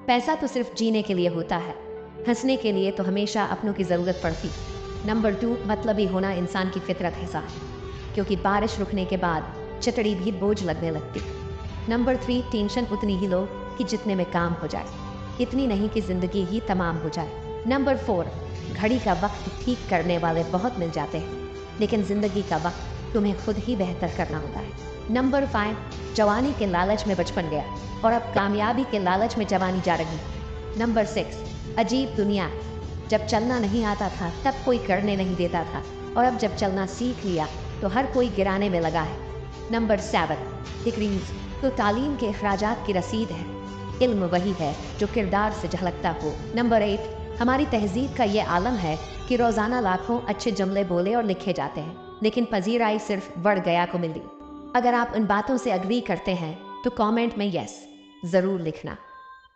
पैसा तो सिर्फ जीने के लिए होता है, हंसने के लिए तो हमेशा अपनों की ज़रूरत पड़ती। नंबर 2, मतलबी होना इंसान की फितरत हिस्सा है, क्योंकि बारिश रुकने के बाद चटड़ी भी बोझ लगने लगती। नंबर 3, टेंशन उतनी ही लो कि जितने में काम हो जाए, इतनी नहीं कि ज़िंदगी ही तमाम हो जाए। नंबर 4, घड़ी का वक्त ठीक करने वाले बहुत मिल जाते हैं, लेकिन ज़िंदगी का वक्त तुम्हें खुद ही बेहतर करना होता है। नंबर 5, जवानी के लालच में बचपन गया और अब कामयाबी के लालच में जवानी जा रही। नंबर 6, अजीब दुनिया, जब चलना नहीं आता था तब कोई करने नहीं देता था, और अब जब चलना सीख लिया तो हर कोई गिराने में लगा है। नंबर 7, डिग्रीज तो तालीम के अखराजात की रसीद है, इल्म वही है जो किरदार से झलकता हो। नंबर 8, हमारी तहजीब का ये आलम है कि रोज़ाना लाखों अच्छे जुमले बोले और लिखे जाते हैं, लेकिन पजीराई सिर्फ बढ़ गया को मिली। अगर आप इन बातों से अग्री करते हैं तो कमेंट में यस ज़रूर लिखना।